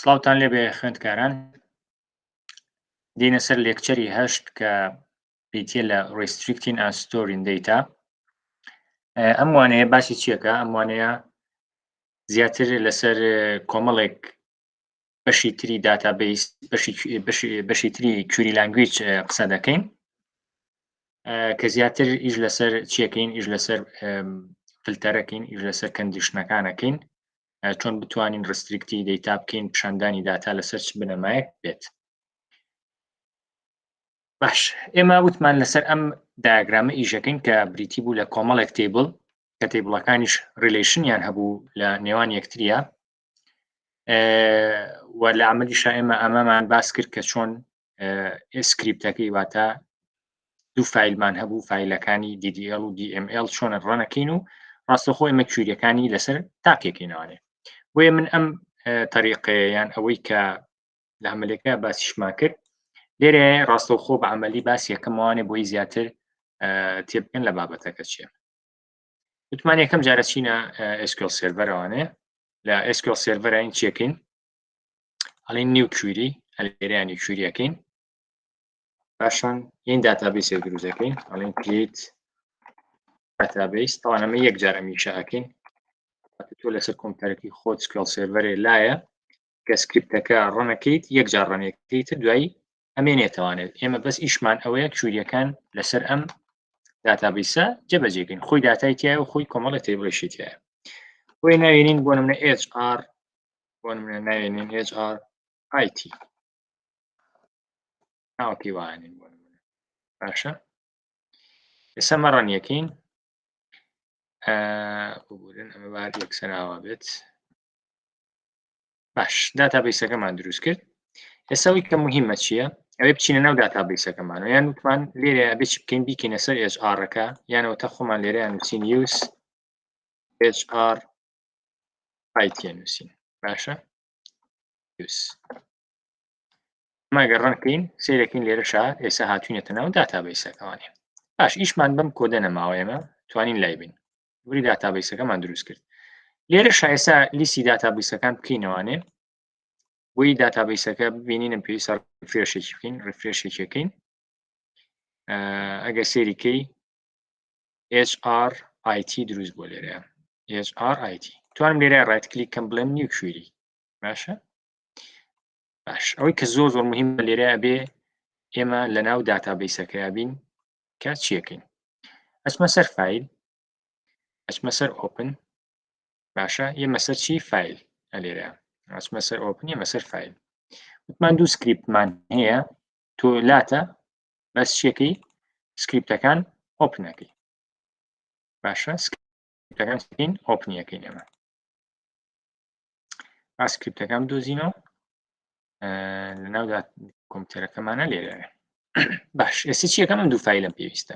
سڵاوتان لێبێ خوێندکاران دێنە سەر لێکچەری 8 کە پێیتە لە Restricting and Storing Data. ئەم وانەیە باسی چیەکە؟ ئەم وانەیە زیاتر لەسەر کۆمەڵێک بەشی تری داتابەیس بەشی تری کوێری لانگویج قسە دەکەین کە زیاتر ئیش لەسەر چیەکەین، ئیش لەسەر فلتەرەکەین، ئیش لەسەر کەندیشنەکانەکەین چۆن بتوانین ڕستریکتی دەیتا بکەین، پیشاندانی داتا لەسەر چ بنەمایەک بێت. باش، ئێمە وتمان لەسەر ئەم دایاگرامە ئیژەکەین کە بریتی بوو لە کۆمەڵێک تێبڵ کە تێبڵەکانیش ریلیشنیان هەبوو لە نێوان یەکتریە و لە عملیشا ئێمە ئەمەمان باس کرد کە چۆن سکریپتەکەی واتە دوو فایلمان هەبوو، فایلەکانی DDL و DML چۆنە ڕەنەکەین و ڕاستەخۆ ئێمە کوێریەکانی لەسەر تاکێکینەوانێ. بۆیە من ئەم تەریقەیان ئەوەی کە لە عملەکە باسیشمان کرد لێرە ڕاستەوخۆ بە عملی باسی یەکەمەوانێ بۆی زیاتر تێبکەن لە بابەتەکە چیە. وتمان یەکەم جارە چینە SQL سێرڤەرەوانێ لە SQL سێرڤەرە این چیەکەین هەڵین نیو کوێری لێرەیانی کوێریەکەین پاشان این داتابیسێک دروستەکەین هەڵین create داتابیس تاوان ئەمە یەک جارە میشەکەین تۆ لەسەر کۆمپیوتەرێکی خۆت SQL سێرڤەرێ لایە کە سکریپتەکە ڕەنەکەیت یەک جار ڕەنێکیت دوایی ئەمێنێتەوانێت. ئێمە بەس ئیشمان ئەوەیە کوێریەکان لەسەر ئەم داتابیسە جێبەجێگرین، خۆی داتای تایە و خۆی کۆمەڵە تێبڵێشی تایە. بۆی ناوێنین بۆ نمونە HR بۆ نمونە ناوێنین HRIT ناوەکی وانین بۆ نمونە. باشە ئێستا مەڕەنیەکەین ببورن ئەمە بار یەکسەراوە بێت. باش، داتابیسەکەمان دروست کرد. ئێساوی کە مهمە چییە؟ ئەوێ بچینە ناو داتابیسەکەمانەوە یان وتمان لێرە ئەبێ چی بکەین بیکەینە سەر HRەکە یانەوە تا خۆمان لێرەیان نووسین use HRIT نووسین. باشە use ئەمە گەڕانکەین سیرەکەین لێرەشا ئێستا هاتوینەتە ناو داتابیسەکەوانێ. باش، ئیشمان بەم کۆدە نەماوە ئێمە توانین لای بین وری داتابیسەکەمان دروست کرد. لێرەشا ئێستا لیستی داتابیسەکان بکەینەوانێ بۆی داتابیسەکە ببینینە پێویستە ریفرێشێکی بکەین ریفرێشێکەکەین ئەگە سێریکەی HRIT دروست بۆ لێرە HRIT توانم لێرە ڕایت کلیک کەم بڵێم نیو کوێری. باشە باش، ئەوەی کە زۆر زۆر مهمە لێرە ئەبێ ئێمە لە ناو داتابیسەکە بین کە چیەکەین. ئەچمە سەر فایل ئەچمە سەر ئۆپن. باشە ئێمە سەر چی فایل لێرە ئەچمە سەر ئۆپن ئێمە سەر فایل. وتمان دوو سکریپتمان هەیە تۆ لاتە بەس چیەکەی سکریپتەکان ئۆپنەکەی. باشە سکریپتەکان چکەین ئۆپنیەکەین ئێمە با سکریپتەکان دۆزینەوە لە ناو کۆمپیوتەرەکەمانە لێرە. باش، ئێستا چیەکەم ئەم دوو فایلم پێویستە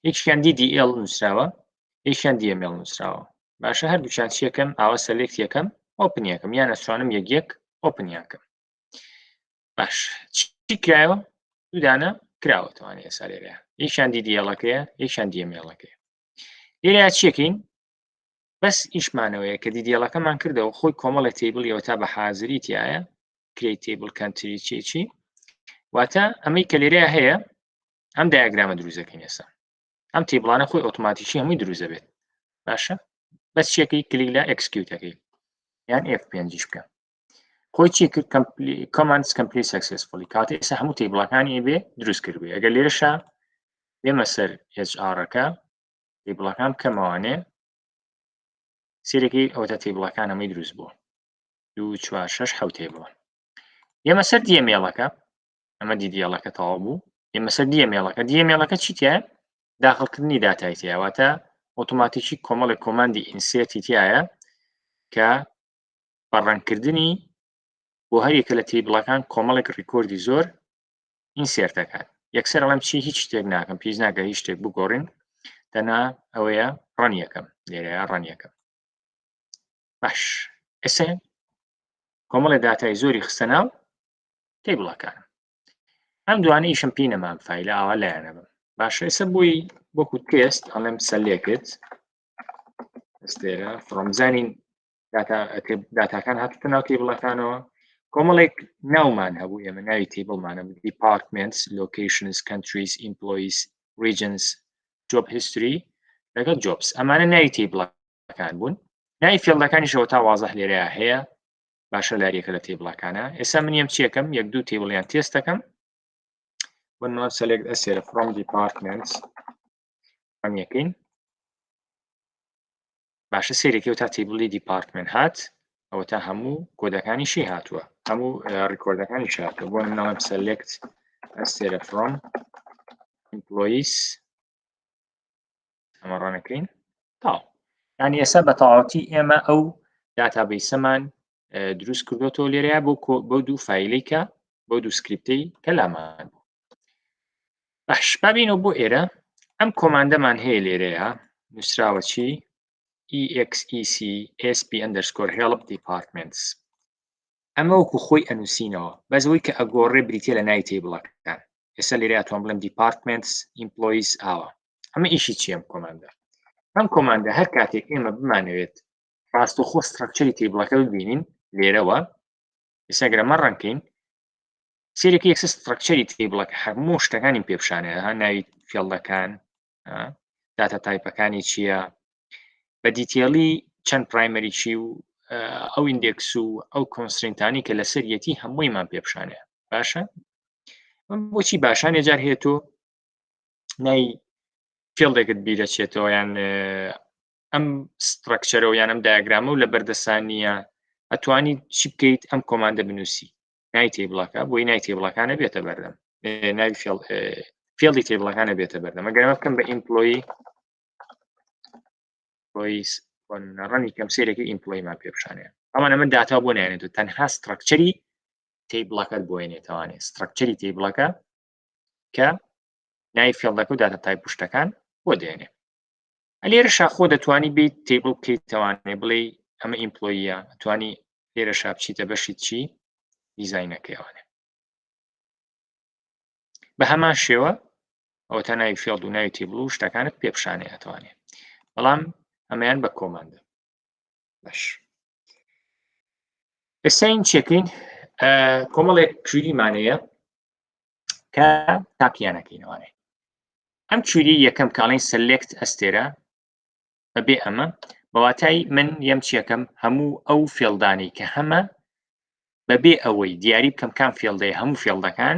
یەکیان DDL نووسراوە یەکیان DML نووسراوە. باشە هەردووچیان چیەکەم ئاوە سەلێکت یەکەم ئۆپنیەکەم یان ئەسوانم یەک ئۆپنیاکەم. باش، چی کرایەوە؟ دوودانە کراوەتەوانێ ئێستا لێرە یەکیان DDLەکەیە یەکیان DMLەکەیە. لێرە چیەکەین بەس ئیشمانەوەیە کە DDLەکەمان کردەوە خۆی کۆمەڵە تێبڵیەوە تا بە حازری تایە create table country چی واتە ئەمەی کە لێرە هەیە ئەم دایاگرامە دروستەکەین ئێستا ئەم تێبڵانە خۆی ئۆتۆماتیکی هەمووی دروستە بێت. باشە بەس چیەکەی کلیک لە executeەکەی یان F5 بکە خۆی چی کرد commands complete successfully کاتە ئێستا هەموو تێبڵەکانی بێ دروست کردبێ. ئەگەر لێرەشا بێمە سەر HRەکە تێبڵەکان بکەمەوانێ سیرەکەی ئەوتە تێبڵەکان هەمووی دروست بووە 2 4 6 7 تێبڵە. ئێمە سەر DMLەکە ئەمە DDLەکە تەواو بوو ئێمە سەر DMLەکە چیتیایە داخڵکردنی داتای تایە واتە ئۆتۆماتیکی کۆمەڵێک کۆماندی ئینسێرتی تایە کە بەڕەنکردنی بۆ هەریەکە لە تێبڵەکان کۆمەڵێک ڕیکۆردی زۆر ئینسێرتەکان. یەکسەر ئەڵێم هیچ شتێک ناکەم پێویست ناکە هیچ شتێک بگۆڕین تەنها ئەوەیە ڕەنیەکەم لێرەیە ڕەنیەکەم. باش، ئێستا کۆمەڵی داتای زۆری خستە ناو تێبڵەکان ئەم دوانە ئیشم پێی نەمام فایلە ئاوا لایەنە بم. باشە ئێستا بۆی وەکو تێست ئەڵێم سەلێکت ئێستێرە فڕۆمزانین داتاکان هاتوتە ناو تێبڵەکانەوە کۆمەڵێک ناومان هەبوو ئێمە ناوی تیبڵمانە departments locations countries employees regions job history لەگەڵ jobs ئەمانە ناوی تیبڵەکان بوون ناوی فێڵدەکانیشەوە تا وازەح لێرەیە هەیە باشە لاریەکە لە تیبڵەکانە ئێستا من یەم چیەکەم یەک دوو تیبڵیان تێست دەکەم بۆ select ئەسێرە from departments ئەم یەکەین باشە سێرێکی تا تیبڵی دیپارتمنت هات ئەوە تا هەموو کۆدەکانیشی هاتووە هەموو ڕیکۆردەکانیش هاتووە بۆ ناوم select ئەسێرە from employees ئەمە ڕەنەکەین تاو یعنی ئێستا بە تەواوەتی ئێمە ئەو داتابەیسەمان دروست کردوەوە لێرەیە بۆ دوو فایلەی کە بۆ دوو سکریپتەی کە لامان بوو باش بابینەوە بۆ ئێرە ئەم کۆماندەمان هەیە لێرەیە نووسراوە چی exec_sp_help departments ئەمە وەکو خۆی ئەنووسینەوە بەزەوەی کە ئەگۆڕێ بریتە لە ناوی تێبڵەکان ئێستا لێرە ئەتوان بڵێم departments employees ئاوە ئەمە ئیشی چی ئەم کۆماندە ئەم کۆماندە هەر کاتێک ئێمە بمانەوێت ڕاستەوخۆ ستراکچەری تێبڵەکە ببینین لێرەوە ئێستا ئەگەر ئەمە ڕەنکەین سێرێکی یەکسەر ستراکچەری تێبڵەکە هەموو شتەکانی پێپشانەیە ها ناوی فێڵدەکان داتا تایپەکانی چییە بە دیتێڵی چەند پرایمەری چی و ئەو ئیندێکس و ئەو کۆنسترینتانی کە لەسەر یەتی هەموویمان پێپشانەیە باشە بۆچی باشان ێجار هێتۆ نای فێڵدێکت بیرەچێتەوە یان ئەم ستراکچەرەوە یان ئەم دایاگرامە و لە بەردەسانیە ئەتوانی چی بکەیت ئەم کۆماندە بنووسی نای تێبڵەکە بۆی نای تێبڵەکانە بێتە بەردەم ناوی فێڵی تێبڵەکانە بێتە بەردەم ئەگەر بکەم بە ئیمپلۆیی ڕەنی کەم سێرێکی ئیمپلۆیمان پێپشانەیە ئەمانە من داتا بۆ نێنێت تەنها ستراکچەری تێبڵەکەت بۆێنێتەوانێت ستراکچەری تێبڵەکە کە ناوی فێڵدەکە و داتا تایپ پشتەکان بۆ دێنێ لێرە شاخۆ دەتوانی بیت تێبڵ بکەیتەوانێ بڵێ ئەمە ئیمپلۆیە ئەتوانی لێرە شابچیتە بەشی چی دیزاینەکەیەوانێ بە هەمان شێوە ئەوە تا ناوی فێڵد و ناوی تێبڵ و شتەکانت پێپشانێ ئەتوانێ بەڵام ئەمەیان بە کۆماندە باش ئێستا این چێکین کۆمەڵێک کوێریمانەیە کە تاقییانەکەینەوانێ ئەم کوێری یەکەم کاڵین select ئەستێرە بەبێ ئەمە بەواتای من یەم چیەکەم هەموو ئەو فێڵدانی کە هەمە بەبێ ئەوەی دیاری بکەم کام فێڵدەیە هەموو فێڵدەکان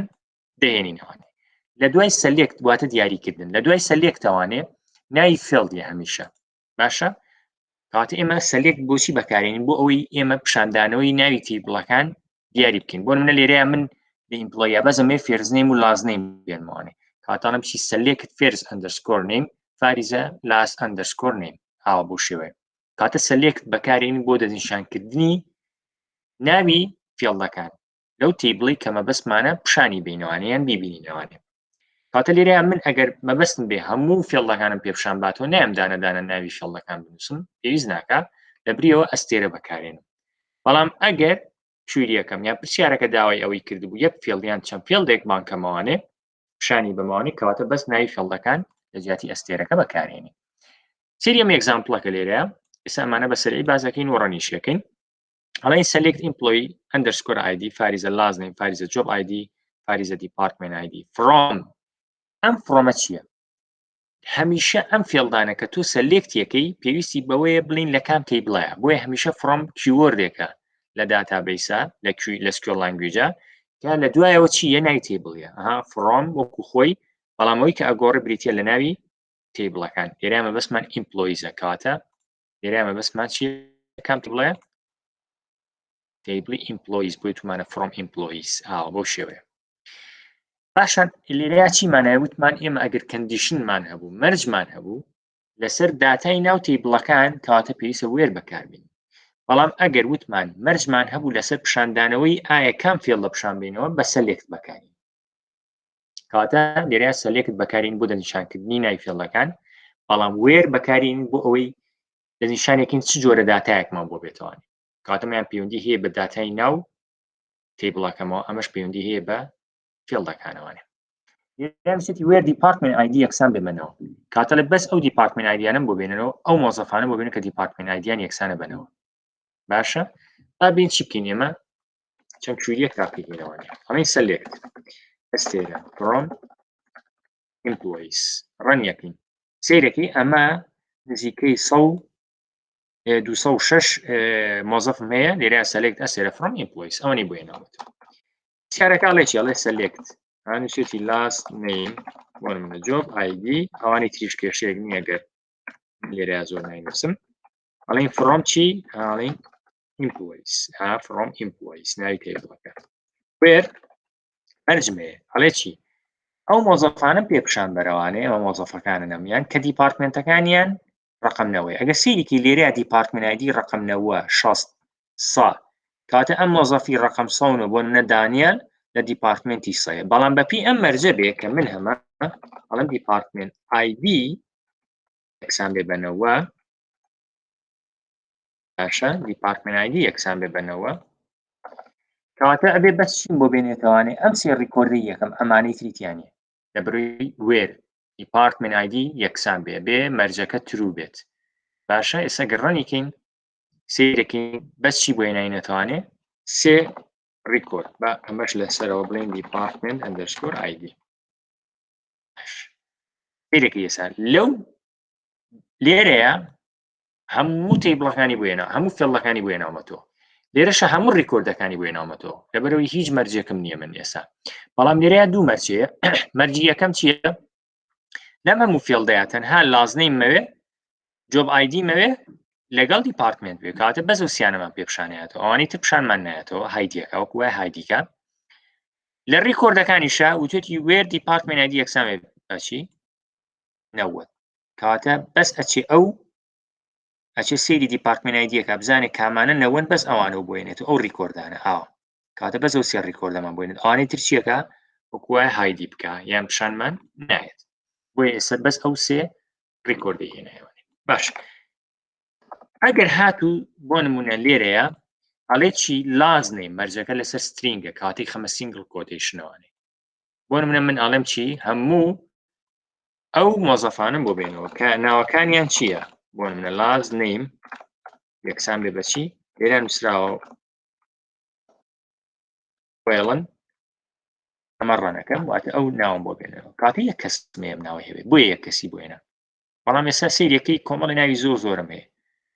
دەهێنینەوانێ لە دوای select دواتە دیاریکردن لە دوای select-ئەوانێ ناوی فێڵدیە هەمیشە باشە کاتە ئێمە select بۆچی بەکارێنین بۆ ئەوەی ئێمە پیشاندانەوەی ناوی تێبڵەکان دیاری بکەین بۆ منە لێرەیە من لە ئیمپلۆیە بەزەمێ فێرزنیم و لازنیم بێنمەوانێ کاتانم چی select first underscore name فاریزە last underscore name هاوە بۆ شێوەیە کاتە select بەکارێنین بۆ دەستنیشانکردنی ناوی فێڵدەکان لەو تێبڵی کە مەبەستمانە پیشانی بینەوانیان بیبینینەوانێ کاتە لێرەیە من ئەگەر مەبەستم بێ هەموو فێڵدەکانم پێپشان باتەوە نەیەم دانەدانە ناوی فێڵدەکان بنووسم پێویست ناکات لەبریەوە ئەستێرە بەکارێنم بەڵام ئەگەر کوێریەکەم یا پرسیارەکە داوای ئەوەی کردبوو یەک فێڵدیان چەند فێڵدێکمان کەمەوانێ پیشانی بمەوانێ کەواتە بەس ناوی فێڵدەکان لە جیاتی ئەستێرەکە بەکارێنی سریەم ئێگزامپڵەکە لێرەیە ئێستا ئەمانە بەسەرەی بازەکەین و ڕەنیشەکەین هەڵین select employee underscore id فاریزە last name فاریزە job id فاریزە department id from ئەم فڕۆمە چییە هەمیشە ئەم فێڵدانە کە تۆ سەلێکتیەکەی پێویستی بەوەیە بڵین لە کام تێبڵایە بۆیە هەمیشە from keywordێکە لە داتابەیسە لە SQL language کە لە دوایەوە چییە ناوی تێبڵیە from وەکو خۆی بەڵامەوەی کە ئەگۆڕە بریتە لە ناوی تێبڵەکان لێرە مەبەستمان ئیمپلۆیزە کاتە لێرە مەبەستمان چیە کام تێبڵایە تێبڵی ئیمپلۆیز بۆی تومانە from employees بۆ شێوەیە باشان لێرەیە چیمانایە وتمان ئێمە ئەگەر کەندیشنمان هەبوو مەرجمان هەبوو لەسەر داتای ناو تێبڵەکان کەواتە پێویستە وێر بەکاربین بەڵام ئەگەر وتمان مەرجمان هەبوو لەسەر پیشاندانەوەی ئایا کام فێڵدە پیشان بینەوە بە select بەکارین کەواتە لێرەیە select بەکارین بۆ دەنیشانکردنی ناوی فێڵدەکان بەڵام وێر بەکارین بۆ ئەوەی دەنیشانێکین چ جۆرە داتایەکمان بۆ بێتەوە کاتەمەیان پەیوەندی هەیە بە داتای ناو تێبڵەکەمەوە ئەمەش پەیوەندی هەیە بە فێڵدەکانەوەنێ یانسیتی وێر دیپارتمنت ID یەکسان بمەنەوە کاتە لە بەس ئەو دیپارتمنت آیدیانم بۆ بێنەوە ئەو مۆزەفانە بۆ بێنن کە دیپارتمنت آیدیان یەکسانە بنەوە باشە با بین چی بکەین ئێمە چەند کوێریەک تاقیکەوانێ ئەڵێن سەلێکت ئەستێرە from employees ڕەن یەکەین سیرەکەی ئەمە نزیکەی 206 مۆزەفم هەیە لێرە سەلێکت ئەسێرە from employees ئەوەی بۆ هێناوەتەوە سیارەکەڵێکی ئەڵێ سەلێکت هانووسێتی last name بۆ نمونە job ID ئەوانی تریش کێشەیەک نییە گەر لێرە زۆر ناینووسم ئەڵێن from چی ئەڵێن employees from employees ناوی تێبڵەکە where مەرجمەیە ئەڵێ چی ئەو مۆزەفانم پێپشان بەرەوانێ ئەمە مۆزەفەکانە نەمیان کە دیپارتمنتەکانیان ڕقمنەوەی ئەگە سیرێکی لێرە دیپارتمنایدی ڕقمنەوە 60 کاتە ئەم مۆزەفی ڕقم 100 بۆ نەدانیال لە دیپارتمنتی سەیە بەڵام بەپی ئەم مەرجە بێ کە من هەمە ئەڵم دیپارتمنت ID یەکسان بێ بەنەوە باشە دیپارتمنت ID یەکسان بێ بەنەوە کەواتە ئەبێ بەس چین بۆ بێنێتەوانێ ئەم سێ ڕیکۆردی یەکەم ئەمانەی تریتیانە دەبڕی وێر دیپارتمنت ID یەکسان بێ مەرجەکە ترو بێت باشە ئێستا گەڕانیکەین سیرەکەین بەس چی بۆ هێناینەتوانێ سێ ریکۆرد بە ئەمەش لەسەرەوە بڵێن دیپارتمنت ئەندەرسکۆر ID سیرەکە ئێستا لەو لێرەیە هەموو تێبڵەکانی بۆ هێنا هەموو فێڵەکانی بۆ هێناومەتەوە لێرەشە هەموو ڕیکۆردەکانی بۆ هێناومەتەوە لەبەرەوەی هیچ مەرجێکم نییە من ئێستا بەڵام لێرەیە دوو مەرجەیە مەرجی یەکەم چییە لەم هەموو فێڵدەیە تەنها لازنەی مەوێ جۆب ID مەوێ لەگەڵ دیپارتمنت بێ کاتە بەس و سیانەمان پێپشانایەتەوە ئەوانی تر پیشانمان نایەتەوە هایدیەکە وەکو وای هایدیکە لە ڕیکۆردەکانیشە وتێتی وێر دیپارتمنت ID یەکسان بەچی نەوەت کاتە بەس ئەچێ ئەو ئەچێ سێری دیپارتمنت ID بزانێت کامانە نەوەن بەس ئەوانە بۆێنێت ئەو ڕیکۆردانە کاتە بەس ئەو سێ ڕیکۆردەمان بۆێنێت ئەوانەی تر چیەکە وەکو وای هایدی بکە یان پیشانمان نایەت بۆیە ئێستا بەس ئەو سێ ڕیکۆردی هێنایەوە باش ئەگەر هاتوو بۆ نمونە لێرەیە ئەڵێ چی لازنەی مەرجەکە لەسەر سترینگە کاتێک خەمە سینگل کۆتیشنەوەی بۆ نمونە من ئەڵێم چی هەموو ئەو مۆزەفانم بۆ بێنەوە کە ناوەکانیان چییە بۆ نمونە لاز نیم یەکسان بێ بەچی لێرە نووسراوە وێڵن ئەمە ڕەنەکەم واتە ئەو ناوم بۆ بێنەوە کاتی یەک کەسمێم ناوە هەبێت بۆیە یەک کەسی بۆێنە بەڵام ئێستا سیرەکەی کۆمەڵی ناوی زۆرم هەیە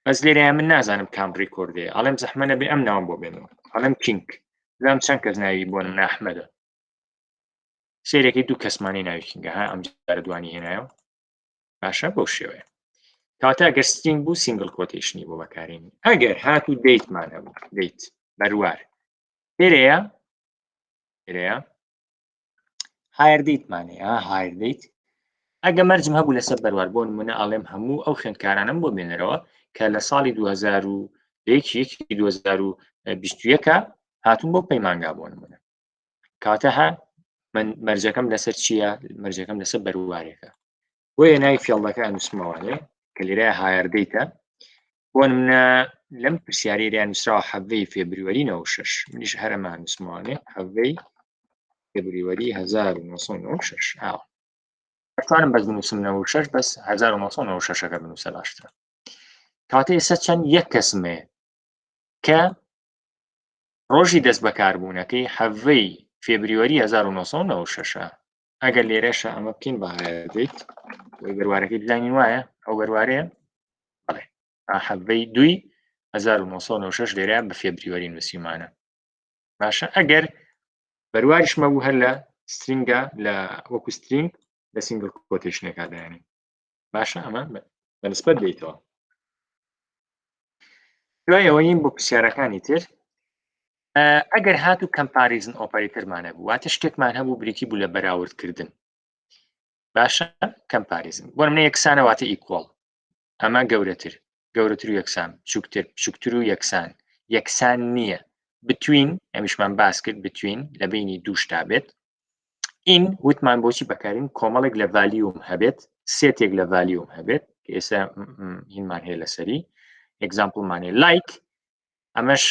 بەس لێرەیە من نازانم کام ڕیکۆردێ ئەڵێم زەحمەنە بێ ئەم ناوم بۆ بێنەوە ئەڵێم کینگ لام چەند کەس ناوی بۆ نمونە ئەحمەدە سیرەکەی دوو کەسمانی ناوی کینگە ئەم جارە دوانی هێنایەوە باشە بەو شێوەیە کاتە ئەگەر سترینگ بوو سینگل کۆتیشنی بۆ بەکارێنی ئەگەر هاتوو دەیتمان هەبوو دەیت بەروار لێرەیە هایر دەیتمانەیە هایر دەیت ئەگە مەرجم هەبوو لەسەر بەروار بۆ نمونە ئاڵێم هەموو ئەو خوێندکارانم بۆ بێنەرەوە کە لە ساڵی 2021 هاتوون بۆ پەیمانگا بۆ نمونە کاتە من مەرجەکەم لەسەر چییە مەرجەکەم لەسەر بەروارێکە بۆیە ناوی فێڵدەکە نووسمەوانێ کە لێرەیە هایر دەیتە بۆ نمونە لەم پرسیارەیە نووسراوە حەڤەی فێبروەری 96 منیش هەرەمان نووسمەوانێ حەڤەی فێبروەری 1996 ئەتوانم بەس بنووسم 96 بەس 1996ەکە بنووسە باشترە کاتە ئێستا چەند یەک کەسمێ کە ڕۆژی دەست بەکاربوونەکەی حەڤەی فێبروەری 1996 ئەگەر لێرەشە ئەمە بکەین بە هایر دەیت بەروارەکەی بزانین وایە ئەو بەروارەیە بەڵێ حەڤەی 1996 لێرە بە فێبروەری نووسیمانە باشە ئەگەر بەرواریشمە بوو هەر لە سترینگە لە وەکو سترینگ لە سینگل کۆتیشنێکا دایانین باشە ئەمە بەنسبەت دەیتەوە دوایەوە این بۆ پرسیارەکانی تر ئەگەر هاتوو کەمپاریزن ئۆپەرێترمانە بوو واتە شتێکمان هەبوو بریتی بوو لە بەراوردکردن باشە کەمپاریزن بۆ منە یەکسانە واتە ئیکۆڵ ئەمە گەورەتر و یەکسان بچووکتر و یەکسان نییە بتوین ئەمیشمان باس کرد بتوین لە بینی دووشتا بێت این وتمان بۆچی بەکارین کۆمەڵێک لە ڤالیوم هەبێت سێتێک لە ڤالیوم هەبێت کە ئێستا هینمان هەیە لەسەری ئێگزامپڵمانێ لایک ئەمەش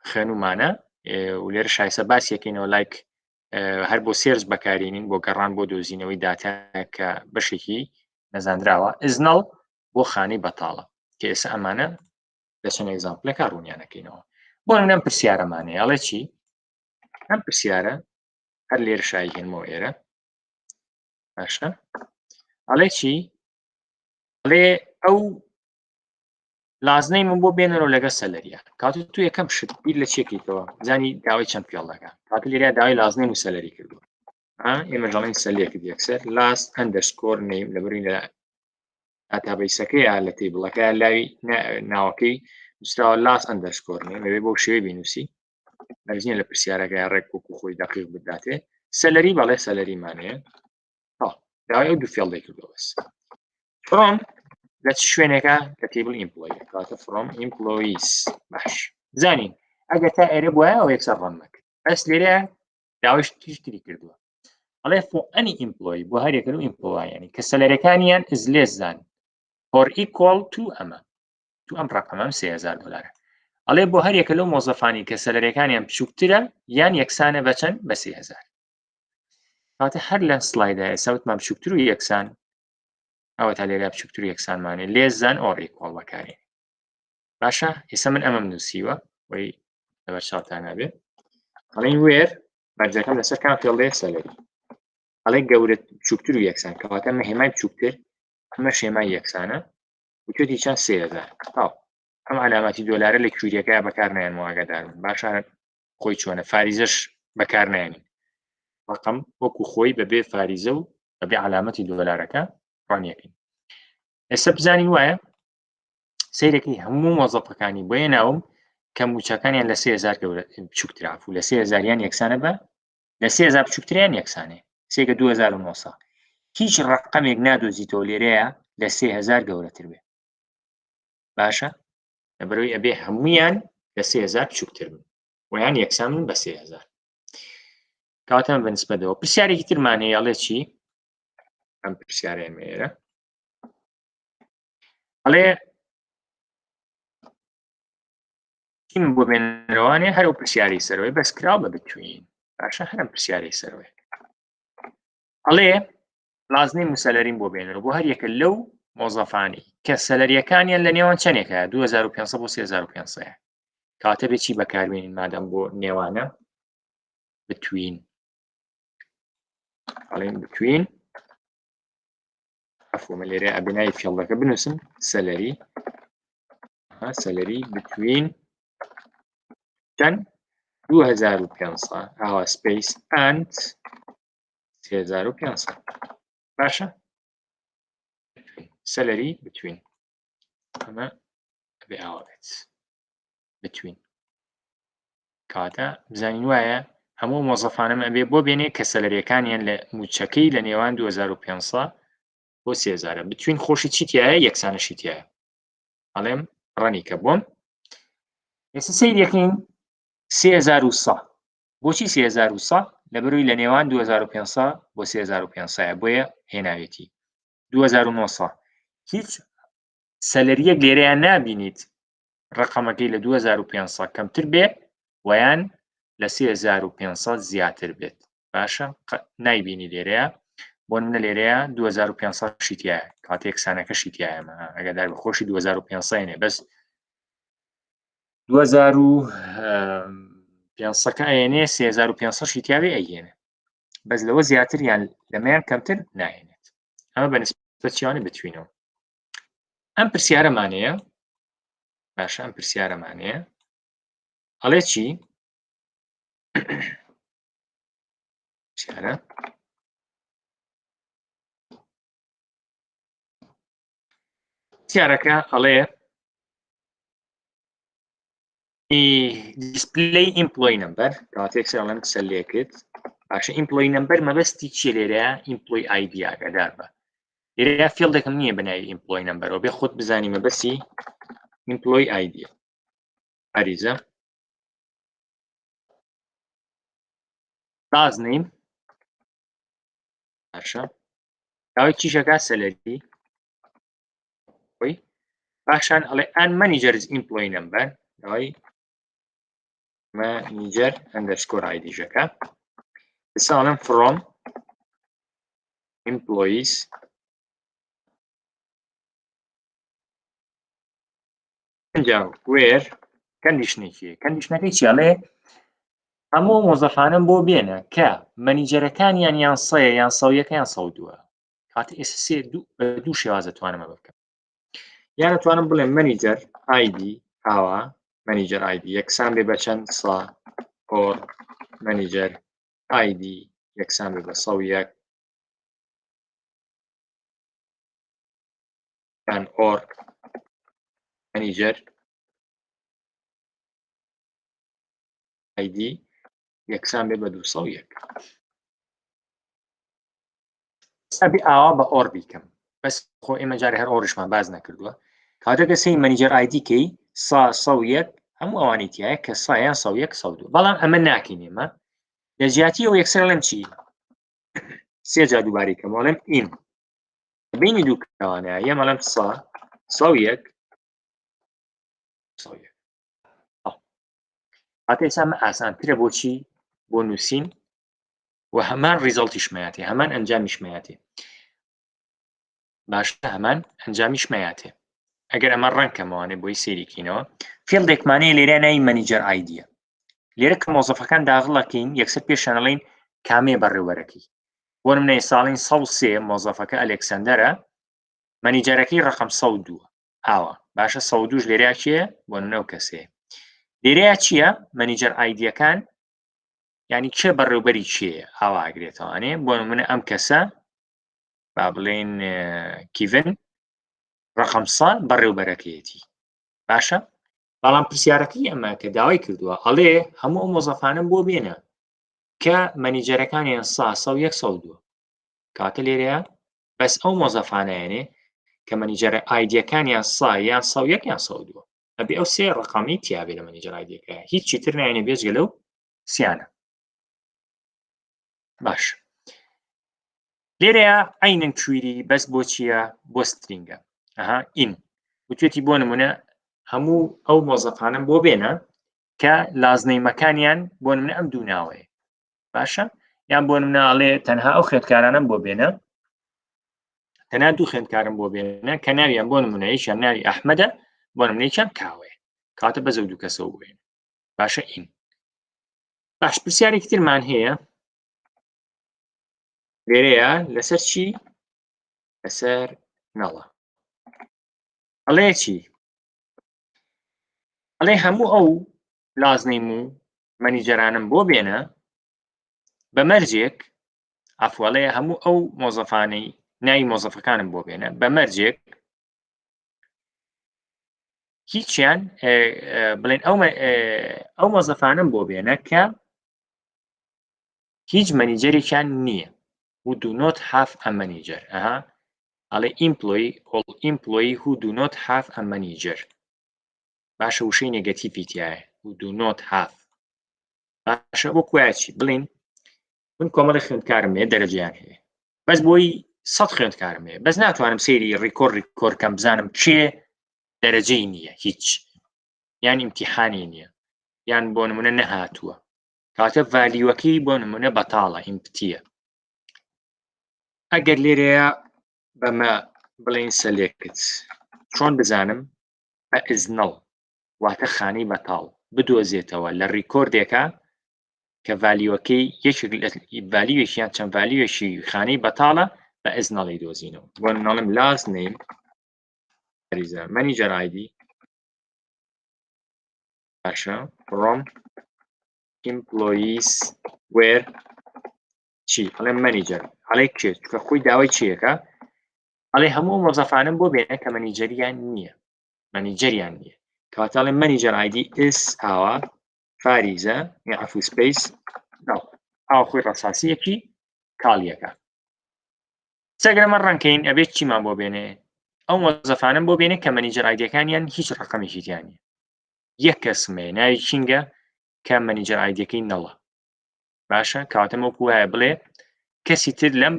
خوێنومانە و لێرە شایسە باسیەکەینەوە لایک هەر بۆ سێرز بەکارێنین بۆ گەڕان بۆ دۆزینەوەی داتا کە بەشێکی نەزانراوە ئزنەڵ بۆ خانەی بەتاڵە کە ئێستا ئەمانە دەچەند ئێگزامپلەکە ڕوونیانەکەینەوە بۆ نەم پرسیارەمانەیە ئەڵێ چی ئەم پرسیارە هەر لێرە شایگەنمەوە ئێرە باشە ئەڵێ چی ئەڵێ ئەو لازنەی من بۆ بێنەرەوە لەگە سەلەریە کاتو تو یەکەم شت بیر لە چێکیتەوە زانی داوای چەند پێڵەکە کاتو لێرە داوای لازنەی و سەلەری کردووە ئێمە دەڵێن سەلێکت یەکسەر لاست ئەندەرسکۆر نەیم لەبەری لە داتابەیسەکەی لە تیبڵەکە لاوی ناوەکەی نووسراوە لاست ئەندەرسکۆر نەیم لەوێ بۆ شێوەی بینوسی مەرجینە لە پرسیارەکەی ڕێک وەکو خۆی دقیق بداتێ سەلەری بەڵێ سەلەریمانەیە داوای ئەو دوو فێڵدەی کردووە بەس from لە چ شوێنێکە لە تیبل ئیمپلۆی کاتە from employees باش زانین ئەگەر تا ئێرە بووە ئەو یەکسەر ڕەن مەکرد بەس لێرە داوای تری کردووە ئەڵێ for any employee بۆ هەر یەکە لەو ئیمپلۆیانی کە سەلەرەکانیان is less than or equal to ئەمە تو ئەم ڕقەمەم $3000 ئەڵێ بۆ هەر یەکە لەو مۆزەفانی کە سەلەرەکانیان بچووکترە یان یەکسانە بەچەند بە 3000 کاتە هەر لە سلایدە سەوتمان بچووکتر و یەکسان ئەوە تا لێرە بچووکتر و یەکسانمانێ less than or equal بەکارێن باشە ئێستا من ئەمەم نووسیوە وەی لەبەر چاوتان نابێت ئەڵێن وێر بەرجەکەم لەسەر کام فێڵدەیە سەلەری ئەڵێ گەورە بچووکتر و یەکسان کەواتە ئەمە هێمای بچووکتر ئەمە شێمای یەکسانە وتوێتی چەند 3000 ئەم علامەتی دۆلارە لە کوێریەکە بەکار نایەنەوە ئاگادارن باشە خۆی چۆنە فاریزەش بەکار نایێنین ڕقم وەکو خۆی بەبێ فاریزە و بەبێ علامەتی دۆلارەکە ڕانیەکەین ئێستا بزانین وایە سەیرەکەی هەموو مۆزەفەکانی بۆیە ناوم کە موچەکانیان لە 3000 گەورە بچووکتراف و لە 3000 یان یەکسانە بە لە 3000 بچووکتریان یەکسانێ سێگە 2900 هیچ ڕقەمێک نادۆزیتەوە لێرەیە لە 3000 گەورەتر بێ باشە لەبەرەوەی ئەبێ هەمویان لە 3000 بچووکتر بن ویان یەکسان بن بە 3000 کاتەم بەنسبەتەوە پرسیارێکی ترمان هەیە ئەڵێ چی ئەم پرسیارەیە مێرە ئەڵێ چیم بۆ بێنەرەوانێ هەرو پرسیاری سەرەوەی بەس کراو بە بتوین باشە هەرم پرسیارەی سەرەوەی ئەڵێ لازنی مسەلەرین بۆ بێنەرەوە بۆ هەر یەکە لەو مۆزەفانی کە سەلەریەکانیان لە نێوان چەندێکە 2500 بۆ 3500 کاتە بێکی بەکاربێنین مادەم بۆ نێوانە بتوین ئەڵێن بتوین ئەفۆمە لێرە ئەبنای فێڵدەکە بنووسم سەلەری بتوین چەند 2500 ئاوا سپیس ئەند 3500 باشە سەلەری بتوین ئەمە بێ ئاوا بێت بتوین کاتە بزانین وایە هەموو مۆزەفانەم ئەبێ بۆ بێنێ کە سەلەریەکانیان لە موچەکەی لە نێوان 2500 بۆ 3000 بتوین خۆشی چیتیایە یەکسانەشی تایە ئەڵێم ڕەنی کە بۆم ئێستا سەیرەکەین 3100 بۆچی 3100 لەبەروی لە نێوان 2500 بۆ 3500 بۆیە هێناوێتی 2900 هیچ سەلەریەک لێرەیان نابینیت ڕقەمەکەی لە 2500 کەمتر بێ ویان لە 3500 زیاتر بێت باشە نایبینی لێرەیە بۆ منە لێرەیە 2500 شیتیایە کاتێک سانەکە شیتیایەمە ئەگەدار بە خۆشی 2500 نێ بەس 2500 ئەیێنێ 3500 شیتیاوی ئەیێنێ بەس لەوە زیاتر یان لەمەیان کەمتر ناهێنێت ئەمە بەنسبەت چیانە بتوینەوە ئەم پرسیارەمانەیە باشە ئەم پرسیارەمانەیە ئەڵێ چی پرسیارە پرسیارەکە ئەڵێ display employee number کاتێک سەڵەن سەلێکت باشە employee number مەبەستی چیە لێرەیە employee ID ئاگادار بە لێرەیە فێڵدێکم نییە بەناوی employee number و بێ خۆت بزانی مەبەستی employee ID ئاریزە last name باشە داوای چیشەکە سەلەری باشان ئەڵێ and managers employee number داوای manager underscore ID ژەکە ئێستا from employees where کەندیشنەکەی چیاڵێ هەموو مۆزەفانم بۆ بێنە کە مەنیجەرەکانیان یان سەیە یان سەویەکە یان سەودووە کاتە ئێستا دوو شێوازە توانم ئەمە بکەم یان دەتوانم بڵێم مەنیجەر ئایدی ئاوا مەنیجەر ئایدی یەکسان بێ بە چەند سا ئۆر مەنیجەر ئایدی یەکسان بێ بە 100 یان ئۆر مەنیجەر ئایدی یەکسان بێ بە 201 ئەبێ ئاوا بە ئۆر بیکەم بەس خۆ ئێمە جارێ هەر ئۆڕشمان باز نەکردووە کاتێکە سەی مەنیجەر ئایدیکەی سا 101 هەموو ئەوانەی تایە کە سایان 101 102 بەڵام ئەمە ناکەین ئێمە لە جیاتی ئەو یەکسەر لەم چی سێ جا دووباری کەم وەڵێم ئین بینی دوو کەوانەیە یە مەڵەم سا 101 هاتە ئێستا ئەمە ئاسانترە بۆچی بۆ نووسین و هەمان ریزڵتیشمەیاتێ هەمان ئەنجامیشمەیاتێ باشتە هەمان ئەنجامیشمەیاتێ ئەگەر ئەمە ڕەنکەمەوانێ بۆی سێریکەینەوە فێڵدێکمانەیە لێرە ناوی مەنیجەر ئایدیە لێرە کە مۆزەفەکان داخڵەکەین یەکسەر پێشەنەڵین کامێ بەڕێوەرەکەی بۆ نمونە ساڵین 103 مۆزەفەکە ئەلێکسەندەرە مەنیجەرەکەی ڕقم 102 ئاوە باشە 102 لێرە چییە بۆ نمونە ئەو کەسەیە لێرەیە چییە مەنیجەر ئایدیەکان ینی کێ بەڕێوبەری چییە ئاوا ئاگرێتەوانێ بۆ نمونە ئەم کەسە با بڵێن کیڤن ڕقم 100 بەڕێوبەرەکەیەتی باشە بەڵام پرسیارەکەی ئەمە کە داوای کردووە ئەڵێ هەموو ئەو مۆزەفانم بۆ بێنە کە مەنیجەرەکانیان سا 101 102 کاتە لێرەیە بەس ئەو مۆزەفانەیەنێ کە مەنیجەرە ئایدیەکانیان سا یان 101 یان 102 ئەبێ ئەو سێ ڕقەمی تیابێ لە مەنیجەر ئایدیەکە هیچی تر نایەنێ بێجگە لەو سیانە باش لێرەیە ئەینەن کوێری بەس بۆ چییە بۆ سترینگە ئەها ئین وتوێتی بۆ نمونە هەموو ئەو مۆزەفانم بۆ بێنە کە لازنەیمەکانیان بۆ نمونە ئەم دوو ناوەیە باشە یان بۆ نمونە ئەڵێ تەنها ئەو خوێندکارانم بۆ بێنە تەنها دوو خوێندکارم بۆ بێنە کە ناویان بۆ نمونە یەکیان ناوی ئەحمەدە بۆ نمونە یەکیان کاوەیە کاتە بەس ئەو دوو کەسەوە بێنە باشە ئین باش پرسیارێکی ترمان هەیە لێرەیە لەسەر چی لەسەر نەڵە ئەڵێ چی ئەڵێ هەموو ئەو لازنەیم و مەنیجەرانم بۆ بێنە بە مەرجێک ئەفوەڵێ هەموو ئەو مۆزەفانەی ناوی مۆزەفەکانم بۆ بێنە بە مەرجێک هیچیان بڵێن ئەو مۆزەفانم بۆ بێنە کە هیچ مەنیجەرێکیان نییە who do not have a manager ئەڵێ all employee who do not have a manager باشە وشەی نێگەتیڤی تایە who do not have باشە بۆ کوایچی بڵین من کۆمەڵی خوێندکارم هەیە دەرەجیان هەیە بەس بۆی 100 خوێندکارم هەیە بەس ناتوانم سەیری ڕیکۆردکەم بزانم کێ دەرەجەی نییە هیچ یان ئیمتیحانی نییە یان بۆ نمونە نەهاتووە کاتە ڤالیوەکەی بۆ نمونە بەتاڵە ئیمپتیە ئەگەر لێرەیە بەمە بڵین سەلێکت چۆن بزانم بە ئزنەڵ واتە خانەی بەتاڵ بدۆزێتەوە لە ڕیکۆردێکە کە ڤالیوەکەی ڤالیوێکیان چەند ڤالیوێکی خانەی بەتاڵە بە ئزنەڵی دۆزینەوە بۆ ناڵم لاز نیم مەنیجەر ئایدی باشە from employees where چی ئەڵێ مەنیجەر ئەڵێ کێت کە خۆی داوای چیەکە ئەڵێ هەموو مۆزەفانم بۆ بێنە کە مەنیجەریان نییە کاتاڵێ مەنیجەر ئایدی ئس ئاوا فاریزە عفو سپیس ئاو خۆی ڕەساسیەکی کاڵیەکە سەگرەمە ڕەنکەین ئەبێت چیمان بۆ بێنێ ئەو مۆزەفانم بۆ بێنێ کە مەنیجەر ئایدیەکانیان هیچ ڕقەمێکی تیان نییە یەک کەسمێ ناوی کینگە کە مەنیجەر ئایدیەکەی نەڵە باشە کاتەمە وایە بڵێ کەسی تر لەم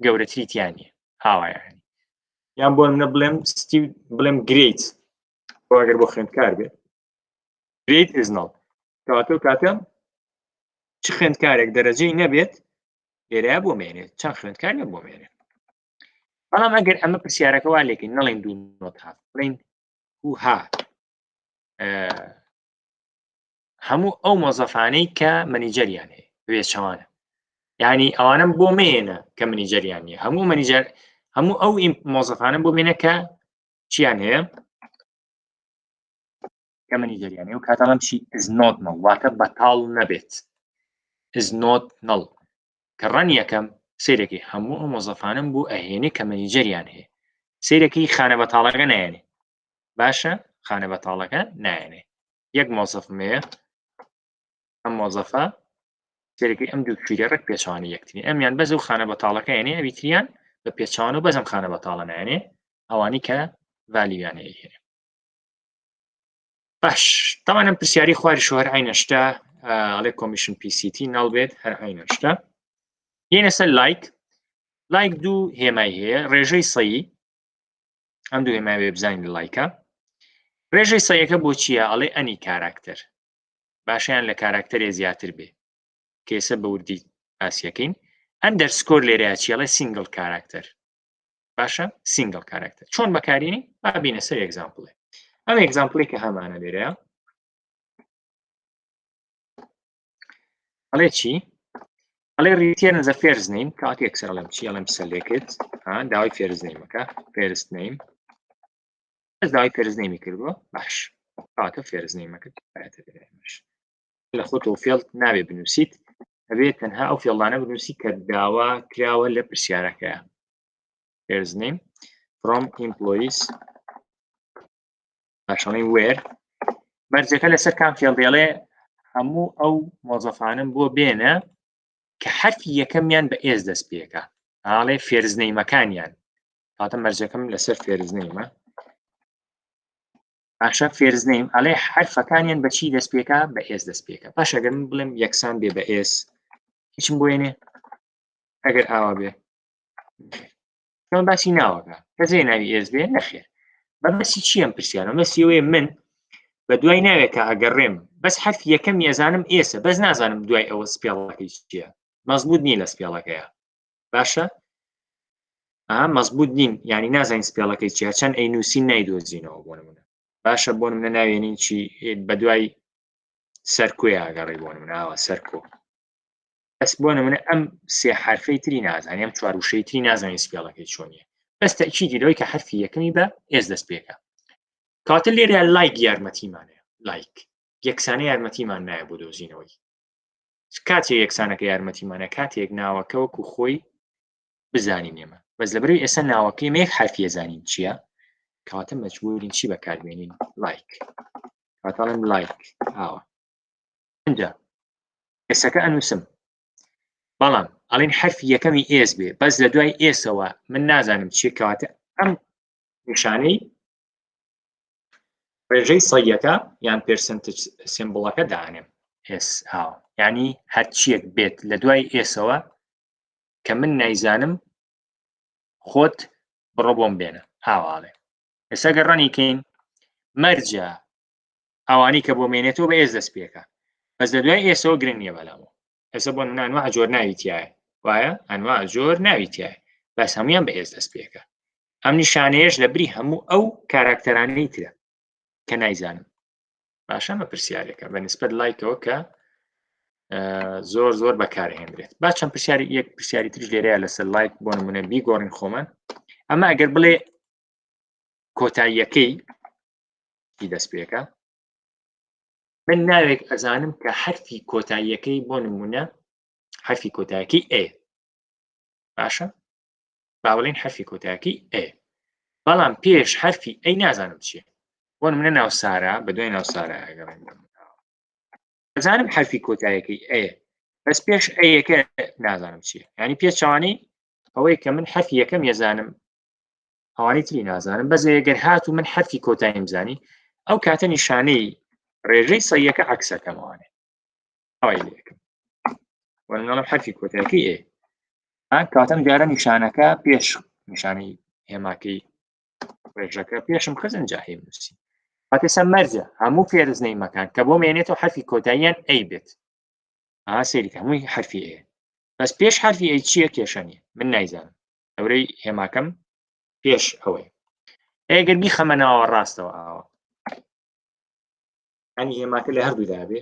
گەورەتری تیانە هاوایانی یان بۆ منە بڵێم گریت بۆ ئەگەر بۆ خوێندکار بێت گریت ئزنەڵ کاتە چ خوێندکارێک دەرەجەی نەبێت لێرەیە بۆ مێنێت چەند خوێندکارێک بۆ مێنێت بەڵام ئەگەر ئەمە پرسیارەکە وا لێکین نەڵێن دوو نۆت هات بڵین who have هەموو ئەو مۆزەفانەی کە مەنیجەریان هەیە پێچەوانە، یعنی ئەوانم بۆ مێنە کە منیجەریان نیە، هەموو ئەو مۆزەفانە بۆ بێنە کە چیان هەیە کە منیجەریان هەیە و کاتەڵام چی is not null واتە بەتاڵ نەبێت is not null کە ڕەن یەکەم سەیرەکەی هەموو ئەو مۆزەفانم بۆ ئەهێنێ کە منیجەریان هەیە سەیرەکەی خانە بەتاڵەکە نایێنێ باشە خانە بەتاڵەکە نایێنێ یەک مۆزەفم هەیە ئەم مۆزەفە سەیرەکەی ئەم دوو کوێرە ڕێک پێچەوانی یەکترین ئەمیان بەز و خانە بەتاڵەکە هێنێ ئەویتریان بە پێچەوان و بەزم خانە بەتاڵە نایێنێ ئەوانی کە ڤالیویان هەیە باش طبعا ئەم پرسیاری خواریش هەر عینەشتا ئەڵێ کۆمیشن PCT ناڵبێت هەر عینەشتا یەنە سەر لایک دوو هێمای هەیە ڕێژەی سەیی ئەم دوو هێمای بێ بزانین لە لایکە ڕێژەی سەیەکە بۆ چییە ئەڵێ ئەنی کاراکتەر باشیان لە کاراکتەرێ زیاتر بێ کێسە بە وردی ئاسیەکەین ئەندەرسکۆر لێرەیە چیەڵێ سینگل کاراکتەر باشە سینگل کاراکتەر چۆن بەکارێنی با بینە سەر ئێگزامپڵێ ئەم ئێگزامپڵێک کە هەمانە لێرەیە ئەڵێ چی ئەڵێ return the first name کاتێک سەرڵم چی ئەڵێم select داوای first name مەکە first name ئەس داوای first name کردووە باش کاتە first name مەکە باش لە خۆتەوە فێڵ نابێ بنووسیت ئەبێت تەنها ئەو فێڵانە بنووسی کە داوا کراوە لە پرسیارەکەیە first name from employees باشڵین where مەرجەکە لەسەر کام فێڵ دێڵێ هەموو ئەو مۆزەفانم بۆ بێنە کە حرفی یەکەمیان بە ئێز دەست پێکە ئاڵێ فێرزنەیمەکانیان کاتە مەرجەکەم لەسەر فێرزنەیمە باشە فێرزنەیم ئەڵێ حرفەکانیان بە چی دەست پێکە بە ئێز دەست پێکە باش ئەگەر من بڵێم یەکسان بێ بە ئێز هیچم بۆێنێ ئەگەر ئاوا بێ چۆن باسی ناوەکە کەزێ ناوی ئێز بێ نەخێر بەبەسی چی ئەم پرسیارە مەسیەوەی من بە دوای ناوێکە ئەگەڕێم بەس حرفی یەکەم ێزانم ئێسە بەس نازانم دوای ئەوە سپێڵەکەی چییە مەزبوط نی لە سپێڵەکەیە باشە مەزبوط نین ینی نازانین سپێڵەکەی چیە چەند ئەی نووسین نایدۆزینەوە بۆ نمونە باشە بۆ منە ناوێنین چی بە دوای سەرکوێ ئاگەڕی بۆ منە ئاوە سەرکۆ بەس بۆ نمونە ئەم سێ حرفەی تری نازانانی ئەم چوار وشەی تری نازانین سپێڵەکەی چۆنیە بەس تەکیدی لەوەی کە حرفی یەکەمی بە ئێز دەست پێکە کاتە لێرە لایک یارمەتیمانەیە لایک یەکسانە یارمەتیمان نایە بۆ دۆزینەوەی کاتێک یەکسانەکە یارمەتیمانە کاتێک ناوەکە وەکو خۆی بزانین ئێمە بەس لەبەرەوەی ئێستا ناوەکەی مەیەک حرفی زانین چییە کاتە مەجبورین چی بەکاربێنین لایک کاتەڵێن لایک ئاوە اینجا ئێسەکە ئەنووسم بەڵام ئەڵێن حرفی یەکەمی ئێز بێ بەس لە دوای ئێسەوە من نازانم چیە کاتە ئەم نیشانەی ڕێژەی سەیەکە یان پێرسنتج سیمبڵەکە دانێم ئێس ئاوە یعنی هەرچیەک بێت لە دوای ئێسەوە کە من نایزانم خۆت بڕۆ بۆم بێنە هاواڵێ ئێستا گەڕانیکەین مەرجە ئەوانی کە بۆ مێنێتەوە بە ئێز دەست پێکە بەس لە دوای ئێسەوە گرنگ نییە بەلامەوە ئێستا بۆ ئەنواع جۆر ناویتیایە وایە ئەنواع جۆر ناویتیایە بەس هەمویان بە ئێز دەست پێکە ئەم نیشانەیەش لە بری هەموو ئەو کاراکتەرانەی ترە کە نایزانم باشە مە پرسیارێکە بە نسبەت لایکەوە کە زۆر بەکارهێنرێت با چەند پرسیاری یەک پرسیاری تریش لێرەیە لەسەر لایک بۆ نمونە بیگۆڕین خۆمان ئەمە ئەگەر بڵێ کۆتاییەکەی دەست پێکە من ناوێک ئەزانم کە حرفی کۆتاییەکەی بۆ نمونە حرفی کۆتاییەکەی ئێ باشە با بڵێن حرفی کۆتاییەکەی ئێ بەڵام پێش حرفی ئەی نازانم چییە بۆ نمونە ناوسارە بە دوای ناوسارە ئەگەڕێن ئەزانم حرفی کۆتاییەکەی ئێ بەس پێش ئەیەکە نازانم چییە ینی پێش چاوانەی ئەوەی کە من حرفی یەکەم یەزانم ئەوانەی تری نازانم بەس ئەگەر هات و من حرفی کۆتاییم زانی ئەو کاتە نیشانەی ڕێژەی سەیەکە عەکسەکەمەوانێ ئەوەی لێکم وەرنەڵم حرفی کۆتاییەکەی ئێ کاتەم دیارە نیشانەکە پێش نیشانەی هێماکەی ڕێژەکە پێشم خزم جاهی نووسی هاتێسە مەرجە هەموو فێرزنەیمەکان کە بۆ مێنێتەوە حرفی کۆتاییان ئەی بێت سێریکە هەمووی حرفی ئێ بەس پێش حرفی ئەی چییە کێشەنی من نایزانم ئەورەی هێماکەم پێش ئەوەی ئەگەر بیخەمە ناوە ڕاستەوە ئاوە ئەنی هێماکە لە هەردوودا بێ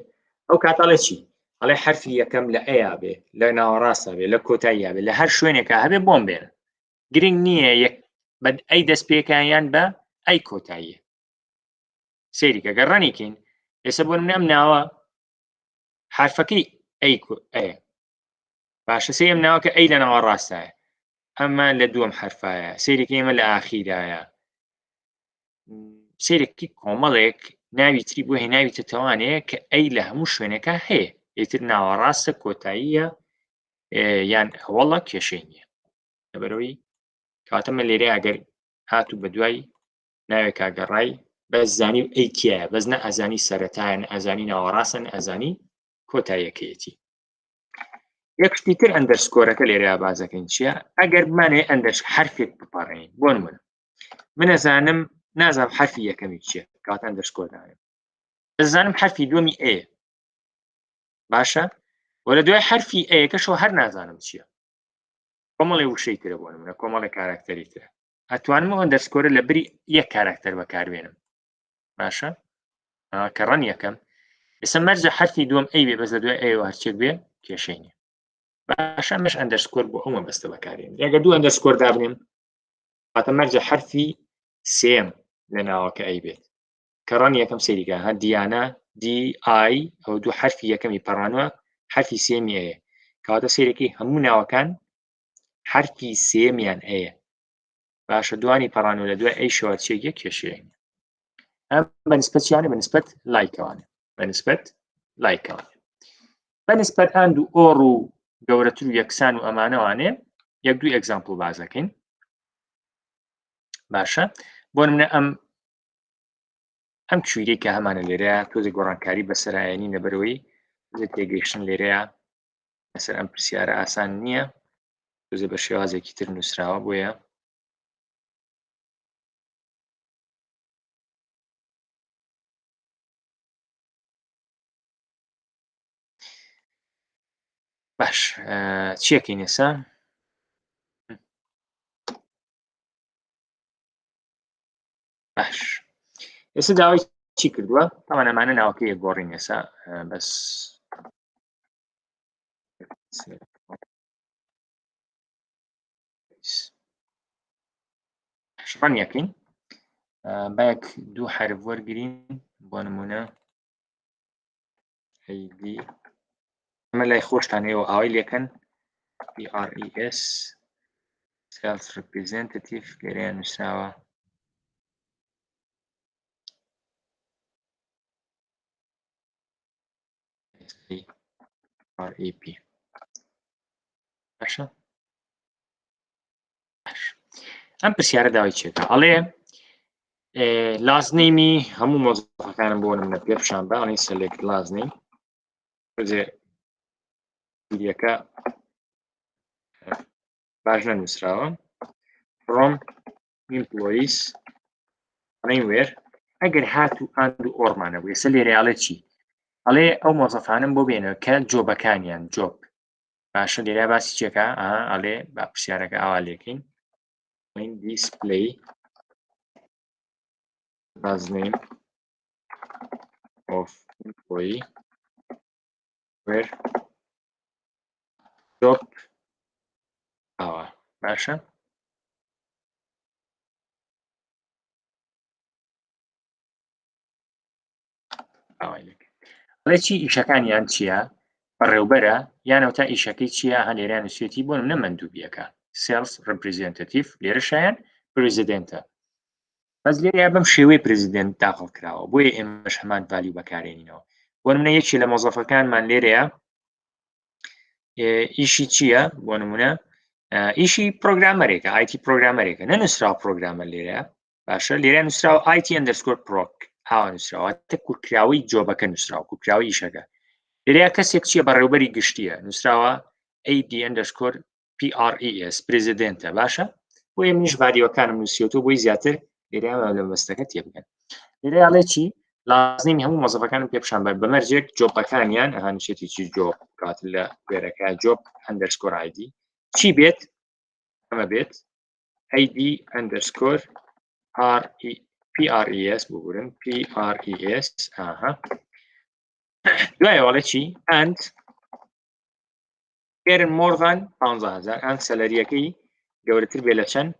ئەو کاتەڵێ چی ئەڵێ حرفی یەکەم لە ئەیا بێ لە ناوەڕاستە بێ لە کۆتاییە بێ لە هەر شوێنێکە هەبێ بۆم بێنە گرنگ نییە بە ئەی دەست پێکیان بە ئەی کۆتاییە سێریکە گەڕانیکەین ئێستا بۆ نام ناوە حرفەکەی ئەیە باشە سێم ناوەکە ئەی لە ناوەڕاستایە ئەمە لە دووەم حرفایە سێریکە ئێمە لە ئاخیرایە سێرێکی کۆمەڵێک ناوی تری بۆ هێناویتە تەوانەیە کە ئەی لە هەموو شوێنەکە هەیە ئیتر ناوەڕاستە کۆتاییە یان هەوڵە کێشەی نییە لەبەرەوەی کاتەمە لێرە ئەگەر هاتوو بە دوای ناوێک کاگەڕای بەس زانی ئەی تایە بەس نە ئەزانی سەرەتایەن ئەزانی ناوەڕاستن ئەزانی کۆتاییەکەیەتی یەک شتی تر ئەندەرسکۆرەکە لێرە بازەکەین چییە ئەگەر بمانێ ئەندەرس حرفێک بپەڕێن بۆ نمونە من ئەزانم نازانم حرفی یەکەمی چییە کات ئەندەرسکۆر داێن دەزانم حرفی دووەمی ئەیە باشە وە لە دوای حرفی ئەیەکەشەوە هەر نازانم چییە کۆمەڵی وشەی ترە بۆ نمونە کۆمەڵی کاراکتەری ترە ئەتوانم ئەندەرسکۆرە لە بری یەک کاراکتەر بەکاربێنم باشە کە ڕەن یەکەم ئێستا مەرجە حرفی دووەم ئەی بێ بەس لە دوای ئەیەوە هەرچێک بێ کێشەی نییە باشە مەش ئەندەرسکۆر بۆ ئەومە بەستە بەکارێن ئەگەر دوو ئەندەرسکۆر دابنێم هاتە مەرجە حرفی سێم لە ناوەکە ئەی بێت کە ڕەن یەکەم سێریکە هە دیانە دی ئای ئەو دوو حرفی یەکەمی پەڕانوە حرفی سێمی ئەیە کەواتە سێرەکەی هەموو ناوەکان حرفی سێمیان ئەیە باشە دوانی پەڕانوە لە دوای ئەی شەوە چێکیە کێشەیە ئەم بەنسبەت چیانە بەنسبەت لایکەوانە بەنسبەت لایکەوانە بەنسبەت ئاند و ئۆڕ و گەورەتر و یەکسان و ئەمانەوانێ یەک دوو ئەگزامپڵ بازەکەین باشە بۆ نمونە ئەم کوێرەی کە هەمانە لێرەیە تۆزی گۆڕانکاری بەسەرایەنی لەبەرەوەی تێگەیشتن لێرەیە لەسەر ئەم پرسیارە ئاسان نییە تۆزێ بە شێوازێکی تر نووسراوە بۆیە باش چیەکەین ئێستا باش ئێستا داوای چی کردووە تاوان ئەمانە ناوەکەی گۆڕین ئێستا بەس ڕەن یەکەین باەک دوو حرف وەرگرین بۆ نمونە ئەیدی ئەمە لای خۆشتانەوە ئاوای لێکەن PRES Self Representative لێرەیان نووسراوە REP باشە ئەم پرسیارە داوای چێتە ئەڵێ لازنەیمی هەموو مۆزەفەکانم بۆ نمونە پێشان بە ئەڵێ سەلێکت لازنەی یەکە باش نەنووسراوە from employees anywhere ئەگەر هاتوو ئاند و ئۆڕمانە بوو ێستا لێرە ئەڵێ چی ئەڵێ ئەو مۆزەفانم بۆ بێنەوە کە جۆبەکانیان جۆب باشە لێرە باسی چێکە ئەڵێ با پرسیارەکە ئاوا لێکەین display last name of employee where job ئاوا باشە ئەڵێ چی ئیشەکانیان چییە بەڕێوبەرە یانەوە ئیشەکەی چییە هە لێرە نووسێتی بۆ نە مەندووبیەکە sales representative لێرە شایەن پرزیدنتە بەس لێرە بەم شێوەی پرزیدنت داخڵ کراوە بۆیە ئێمەش هەمان ڤالیو بەکارێنینەوە بۆ نمونە یەکی لە مۆزەفەکانمان لێرەیە ئیشی چییە بۆ نمونە ئیشی پرۆگرامەرێکە IT پرۆگرامەرێکە نەنووسراوە پرۆگرامەر لێرە باشە لێرە نووسراوە IT underscore proc هاوا نووسراوە تە کورکراوەی جۆبەکە نووسراوە کورکراوەی ئیشەکە لێرەیە کەسێک چییە بەڕێوبەری گشتیە نووسراوە AD underscore PRES پرزیدنتە باشە بۆیە منیش ڤالیوەکانم نووسیەوە بۆی زیاتر لێرە لە مەستەکە تێبگەن لێرە ئەڵێ چی لازمی هەموو مۆزەفەکانم پێ بشان بەمەرجێک جۆبەکانیان هەنووسێتی چی جۆب کات لە وێرەکە جۆب underscore ID چی بێت ئەمە بێت ID underscore PRES بگورن PRES دوایەوەڵێ چی and earn more than 15,000 and سەلەریەکەی گەورەتر بێ لە چەند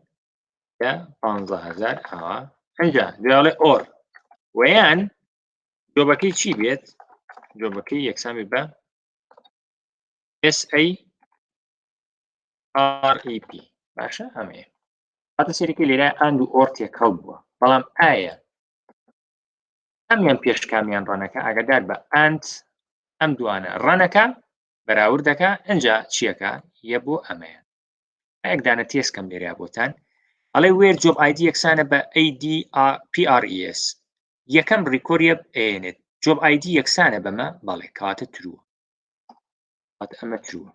لە 15,000 ئاوا ئەنجا دوایەوەڵێ or وەیان جۆبەکەی چی بێت جۆبەکەی یەکسان بێت بە SAREP باشە ئەمەیە هاتە سەرەکی لێرە and و or تێکەڵ بووە بەڵام ئایا ئەمیان پێش کامیان ڕەنەکە ئاگادار بە and ئەم دوانە ڕەنەکە بەراوردەکە ئەنجا چیەکە یە بۆ ئەمەیە یەکدانە تێسکەم لێرە بۆتان ئەڵێ وێر جۆب ئایدی یەکسانە بە ADPRES یەکەم ڕیکۆریە ئێنێت جۆب ئایدی یەکسانە بەمە بەڵێ کاتە ترووە کاتە ئەمە ترووە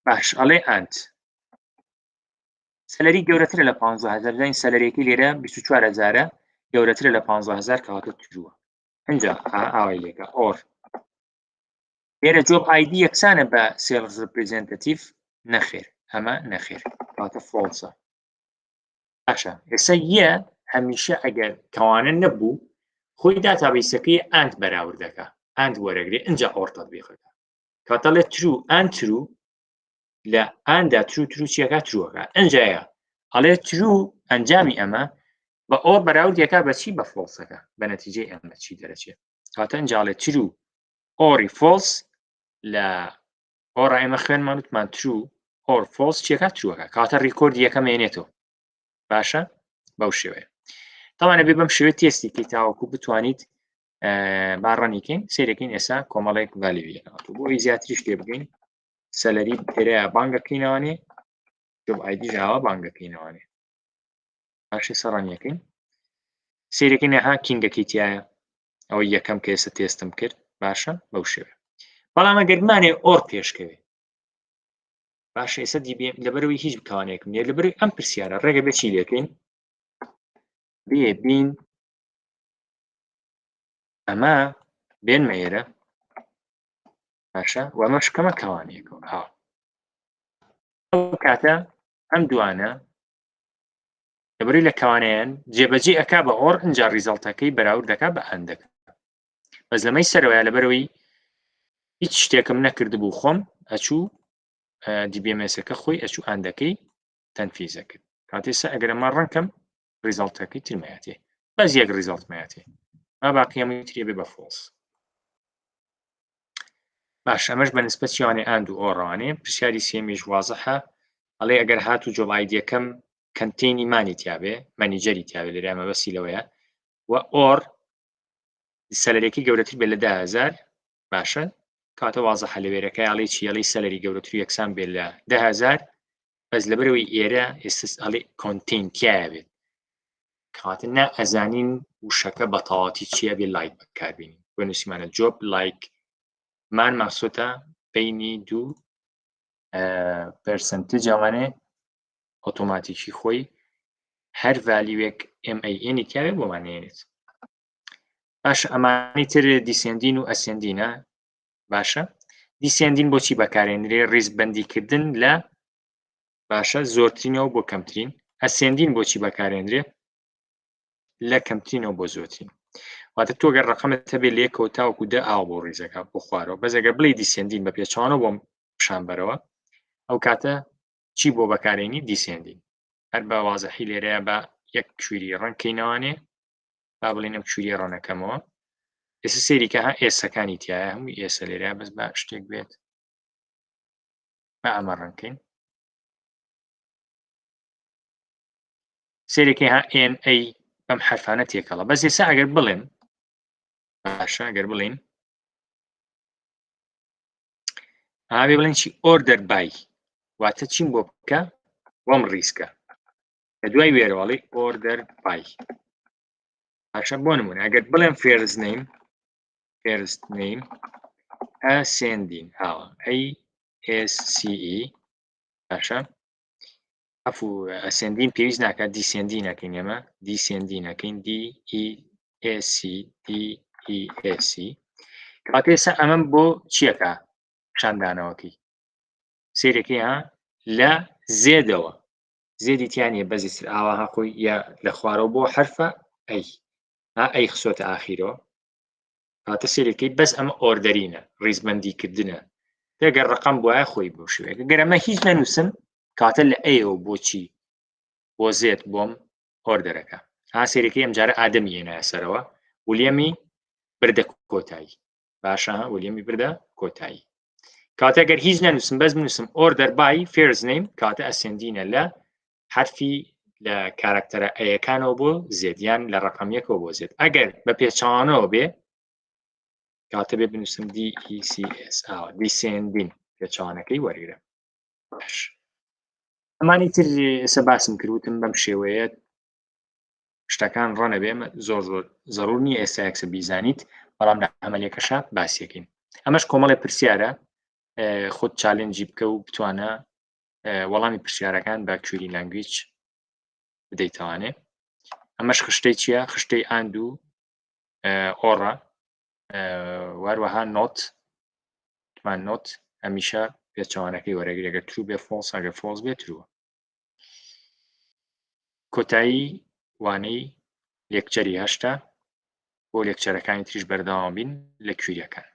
باش ئەڵێ and سەلەری گەورەترە لە 15,000 داین سەلەرێکی لێرە 24,000 گەورەترە لە 15,000 کاتە ترووە ئەنجا ئاوای لێکە or لێرە جۆب ئایدی یەکسانە بە سێلز ریپرێزێنتەتیڤ نەخێر ئەمە نەخێر کاتە فۆڵسە باشە ئێستا یە هەمیشە ئەگەر کەوانە نەبوو خۆی داتابەیسەکەی and بەراوردەکە and وەرەگرێ ئەنجا or تەطبیقەکە کاتە لە true and true لە ئاندا true چیەکە trueەکە ئەنجایە ئەڵێ true ئەنجامی ئەمە بە or بەراوردەکە بە چی بە فۆڵسەکە بە نەتیجەی ئەمە چی دەرەچێت کاتە ئەنجاڵێ true ئۆری فۆلس لە ئۆڕە ئێمە خوێنمان وتمان true or false چیەکە trueەکە کاتە ڕیکۆردی یەکەم هێنێتەوە باشە بەو شێوەیە تاوانە بێ بەم شێوێت تێستێکی تاوەکو بتوانیت باڕەنیکەین سێرەکەین ئێستا کۆمەڵێک ڤالیوی لەناوە بۆ ئەوی زیاتریش لێ بگەین سەلەری پێرەیە بانگەکەینەوەنێ جۆب ئایدی ژاوە بانگەکەینەوەنێ باشە سەڕەنیەکەین سێرەکەین ها کینگەکەی تایە ئەوەی یەکەم کە ئێستا تێستم کرد باشە بەو شێوێ بەڵام ئەگەرمانێ ئۆر پێشکەوێ باشە ئێستا دیبێ لەبەرەوەی هیچ بکوانێکم نیە لەبەر ئەم پرسیارە ڕێگە بێ چی لێکەین بێ بین ئەمە بێنمە ئێرە باشە و ئەمە شکەمە کەوانێکەوە ئەو کاتە ئەم دوانە لەبەری لە کەوانیان جێبەجێ ئەکا بە ئۆر ئەنجا ریزەڵتەکەی بەراورد دەکا بە ئەندەکە بەس لەمەی سەرەوەیە لەبەرەوەی هیچ شتێکم نەکردبوو خۆم ئەچوو دیبێمێسەکە خۆی ئەچوو ئەندەکەی تەنفیزە کرد کاتێسا ئەگەر ئەمە ڕەنکەم ریزەڵتەکەی ترمایەتێ بەس یەک ریزەڵتمایەتێ ما باقیەمەی ترێ بێ بە فۆڵس باش ئەمەش بەنسبەت چیوانێ ئەند و ئۆڕوانێ پرسیاری سێمیش وازەحە ئەڵێ ئەگەر هاتوو جۆب ئایدیەکەم کەنتێنی مانی تیاابێ مەنیجەری تیاابێ لێرە ئەمە بەسی لەوەیە و ئۆر سەلەرێکی گەورەتر بێ لە 10,000 باشە کاتە وازەحە لەوێرەکە ئاڵی چیەڵی سەلەری گەورەتر یەکسان بێت لە 10,000 بەس لەبەرەوەی ئێرە ئێستا ئەڵێ کۆنتین تایە بێت کاتە نا ئەزانین وشەکە بە تەواوەتی چیە بێ لایک بەکاربێنین بۆ نووسیمانە جۆب لایک مان مەخسووتە بینی دوو پەرسەنتێج ئەوانێ ئۆتۆماتیکی خۆی هەر ڤالیوێک MAN تیاوێ بۆمانێنێت باشە ئەمانەی تر دیسێندین و ئەسێندینە باشە دیسێندین بۆچی بەکارێنرێ ڕیزبەندیکردن لە باشە زۆرترینەوە بۆ کەمترین ئەسێندین بۆچی بەکارێنرێ لە کەمترینەوە بۆ زۆرترین واتە تۆ گەر ڕقەمت هەبێت لێکەوە تاوەکو دە ئاو بۆ ڕیزەکە بۆ خوارەوە بەس ئەگەر بڵێ دیسێندین بە پێچوانەوە بۆم پیشانبەرەوە ئەو کاتە چی بۆ بەکارێنی دیسێندین هەر بە وازەحی لێرەیە بە یەک کوێری ڕەنکەینەوانێ با بڵێن ئەم کوێری ڕەنەکەمەوە ئێستا سێریکە ها ئێسەکانی تایە هەموو ئێسە لێرە بەس بە شتێک بێت بە ئەمە ڕەنکەین سێرێکی ها NA بەم حرفانە تێکەڵە بەس ئێستا ئەگەر بڵێن باشە ئەگەر بڵێن ئاوێ بڵێن چی ئۆردەر بای واتە چیم بۆ بکە وەم ڕیسکە لە دوای وێرەوەڵی ئۆردەر بای باشە بۆ نمونە ئەگەر بڵێن فێرست نیم ئەسێندین ئاوە ASCE باشە ئەفو ئەسێندین پێویست ناکات دیسێندینەکەین ئێمە دیسێندینەکەین DEAC کاتە ئێستا ئەمەم بۆ چیەکە شاندانەوەکەی سێرەکەی ها لە زێدەوە زێدی تیانە بەزیتر ئاوا خۆی یا لە خوارەوە بۆ حرفە ئەی خسۆتە ئاخیرەوە کاتە سێرەکەی بەس ئەمە ئۆردەرینە ڕیزبەندیکردنە دەگەر ڕقم وایە خۆی بۆ شوێک گەر ئەمە هیچ نەنووسم کاتە لە ئەوە بۆچی بۆ زێت بۆم ئۆردەرەکە ها سێرەکەی ئەم جارە ئادەمی هێنایە سەرەوە ولیەمی بردە کۆتایی باشە ولیەمی بردە کۆتایی کاتە گەر هیچ نەنووسم بەس بنووسم ئۆردەر بای فێرز نیم کاتە ئەسێندینە لە حرفی لە کارکتەرە ئەیەکانەوە بۆ زێدیان لە ڕقەمیەکەوە بۆ زێت ئەگەر بە پێچوانەوە بێ کاتە بێ بنووسم DECS دیسێندین پێچوانەکەی وەرگرە باش ئەمانی تر ئێستا باسم کردوتم بەم شێوەیە شتەکان ڕەنە بێ زۆر زەڕوور نییە ئێستا یەکسە بیزانیت بەڵام لە ئەمەلێکەشە باسیەکەین ئەمەش کۆمەڵی پرسیارە خۆت چالنجی بکە و بتوانە وەڵامی پرسیارەکان بە کوێری لانگویج بدەیتەوانێ ئەمەش خشتەی چییە خشتەی ئاند و ئۆڕە واروەها نۆت توان نۆت هەمیشە پێچەوانەکەی وەرەگری ئەگەر ترو بێ فۆڵس ئەگەر فۆڵس بێ ترووە کۆتایی وانەی لێکچەری هەشتە بۆ لێکچەرەکانی تریش بەردەوام بین لە کوێریەکان